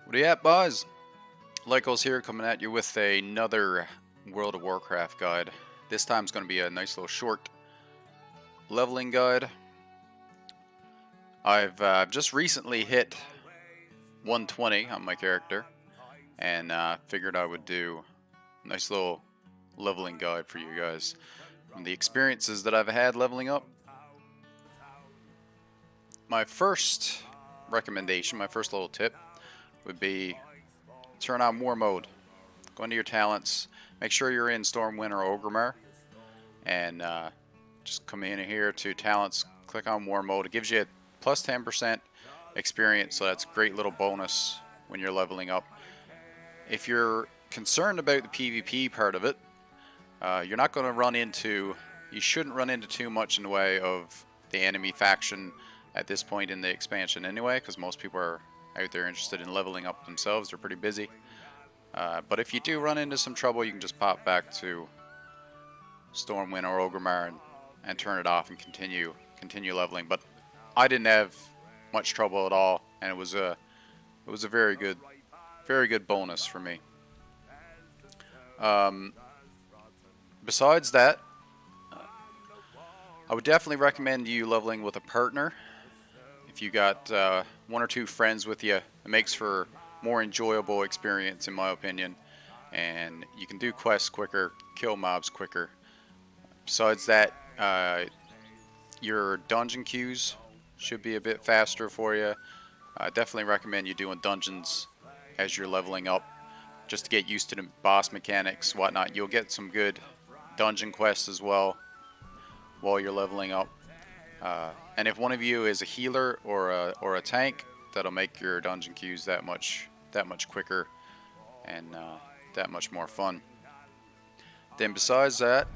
What are you at, boys? Lycos here, coming at you with another World of Warcraft guide. This time it's going to be a nice little short leveling guide. I've just recently hit 120 on my character, and figured I would do a nice little leveling guide for you guys. From the experiences that I've had leveling up, my first recommendation, my first little tip, would be turn on War Mode. Go into your talents, make sure you're in Stormwind or Orgrimmar, and just come in here to talents, click on War Mode. It gives you a plus 10% experience, so that's a great little bonus when you're leveling up. If you're concerned about the PvP part of it, you're not going to run into, you shouldn't run into too much in the way of the enemy faction at this point in the expansion anyway, because most people are out there interested in leveling up themselves. They're pretty busy. But if you do run into some trouble, you can just pop back to Stormwind or Orgrimmar and turn it off and continue leveling. But I didn't have much trouble at all, and it was a very good bonus for me. Besides that, I would definitely recommend you leveling with a partner. If you got one or two friends with you, it makes for more enjoyable experience in my opinion, and you can do quests quicker, kill mobs quicker. Besides that, your dungeon queues should be a bit faster for you. I definitely recommend you doing dungeons as you're leveling up, just to get used to the boss mechanics, whatnot. You'll get some good dungeon quests as well while you're leveling up. And if one of you is a healer or a tank, that'll make your dungeon queues that much quicker and that much more fun. Then besides that,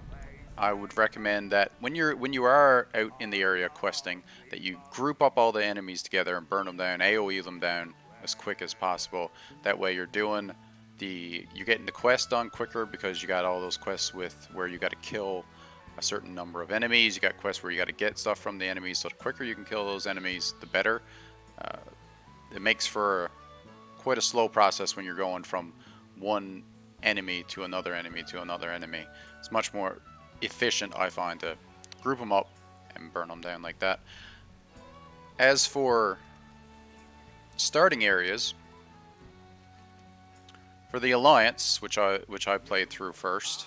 I would recommend that when you are out in the area questing, that you group up all the enemies together and burn them down, AoE them down as quick as possible. That way you're getting the quest done quicker, because you got all those quests with where you got to kill a certain number of enemies. You got quests where you got to get stuff from the enemies, so the quicker you can kill those enemies, the better. It makes for quite a slow process when you're going from one enemy to another enemy to another enemy. It's much more efficient, I find, to group them up and burn them down like that. As for starting areas, for the Alliance, which I played through first,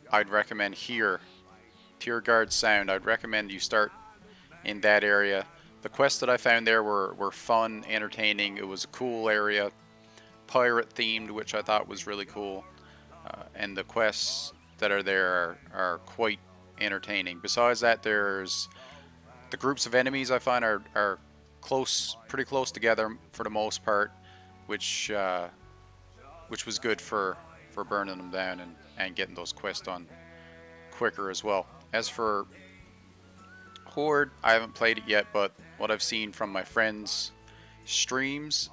I'd recommend here, Tier Guard Sound. I'd recommend you start in that area. The quests that I found there were fun, entertaining. It was a cool area, pirate themed, which I thought was really cool. And the quests that are there are quite entertaining. Besides that, there's the groups of enemies I find are pretty close together for the most part, which was good for burning them down and getting those quests done quicker as well. As for Horde, I haven't played it yet, but what I've seen from my friends' streams,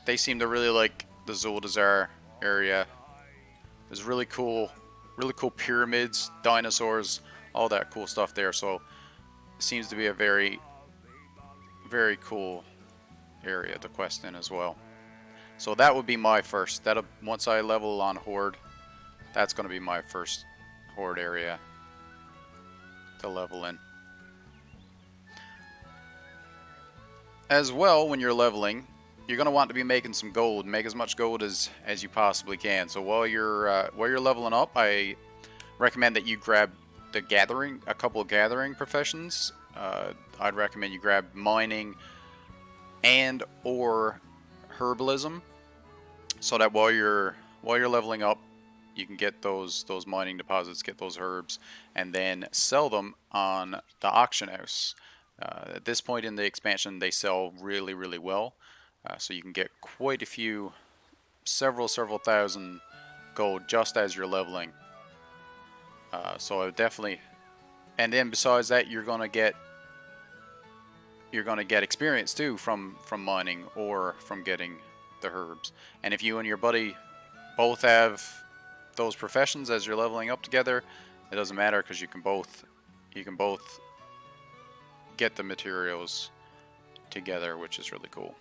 they seem to really like the Zuldazar area. There's really cool pyramids, dinosaurs, all that cool stuff there. So it seems to be a very cool area to quest in as well. So that would be my first. Once I level on Horde, that's going to be my first Horde area to level in. As well, when you're leveling, you're going to want to be making some gold. Make as much gold as you possibly can. So while you're leveling up, I recommend that you grab a couple of gathering professions. I'd recommend you grab mining and or herbalism, so that while you're leveling up, you can get those mining deposits, get those herbs, and then sell them on the auction house. At this point in the expansion, they sell really well, so you can get quite a few, several thousand gold just as you're leveling. So I would definitely, and then besides that, you're gonna get experience too from mining or from getting the herbs. And if you and your buddy both have those professions as you're leveling up together, it doesn't matter, because you can both get the materials together, which is really cool.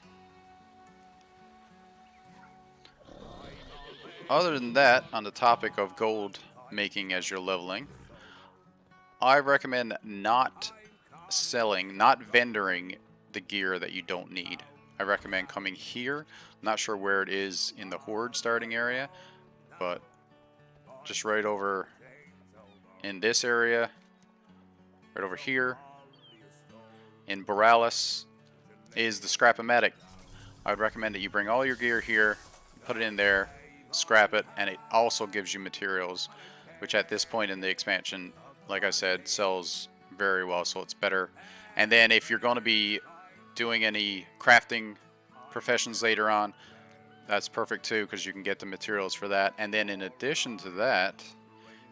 Other than that, on the topic of gold making as you're leveling, I recommend not selling, not vendoring the gear that you don't need. I recommend coming here. I'm not sure where it is in the Horde starting area, but just right over in this area, right over here, in Borealis, is the Scrap-O-Matic. I would recommend that you bring all your gear here, put it in there, scrap it, and it also gives you materials, which at this point in the expansion, like I said, sells very well, so it's better. And then if you're going to be doing any crafting professions later on, that's perfect too, because you can get the materials for that. And then in addition to that,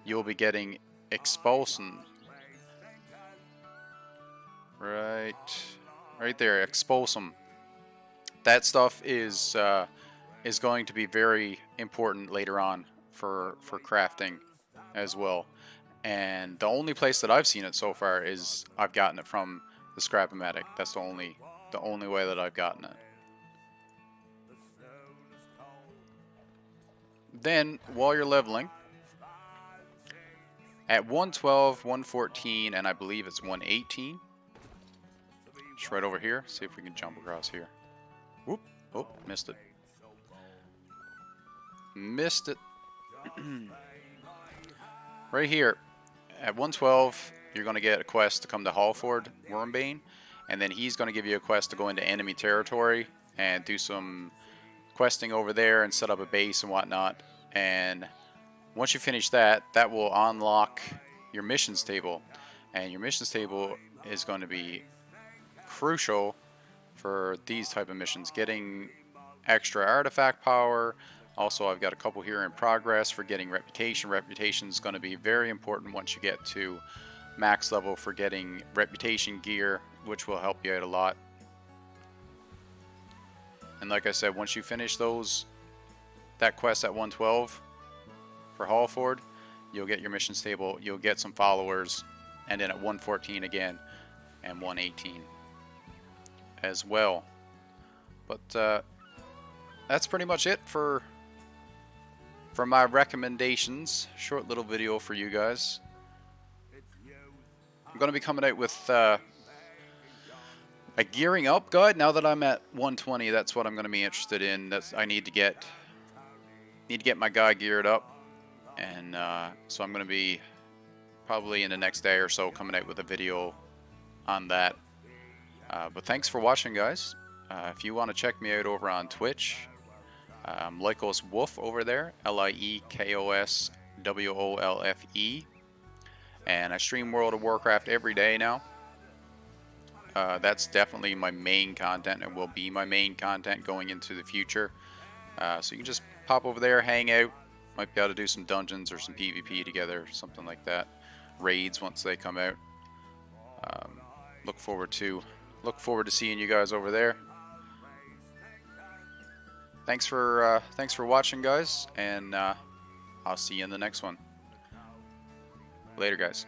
you'll be getting expulsion. Right there, expulsum. That stuff is going to be very important later on for crafting as well. And the only place that I've seen it so far is I've gotten it from the Scrap-O-Matic. That's the only way that I've gotten it. Then while you're leveling, at 112, 114, and I believe it's 118, just right over here. See if we can jump across here. Whoop! Oh, missed it. Missed it. Right here. At 112, you're going to get a quest to come to Hallford, Wormbane, and then he's going to give you a quest to go into enemy territory and do some questing over there and set up a base and whatnot. And once you finish that, that will unlock your missions table, and your missions table is going to be crucial for these type of missions, getting extra artifact power. Also, I've got a couple here in progress for getting reputation. Reputation is going to be very important once you get to max level for getting reputation gear, which will help you out a lot. And like I said, once you finish that quest at 112 for Hallford, you'll get your missions table, you'll get some followers, and then at 114 again, and 118 as well. But that's pretty much it for my recommendations. Short little video for you guys. I'm going to be coming out with a gearing up guide now that I'm at 120. That's what I'm going to be interested in. I need to get my guy geared up, and so I'm going to be probably in the next day or so coming out with a video on that. But thanks for watching, guys. If you want to check me out over on Twitch, Lycos Wolf over there, LIEKOS WOLFE, and I stream World of Warcraft every day now. That's definitely my main content and will be my main content going into the future. So you can just pop over there, hang out, might be able to do some dungeons or some PvP together, something like that. Raids once they come out. Look forward to seeing you guys over there. Thanks for watching, guys, and I'll see you in the next one. Later, guys.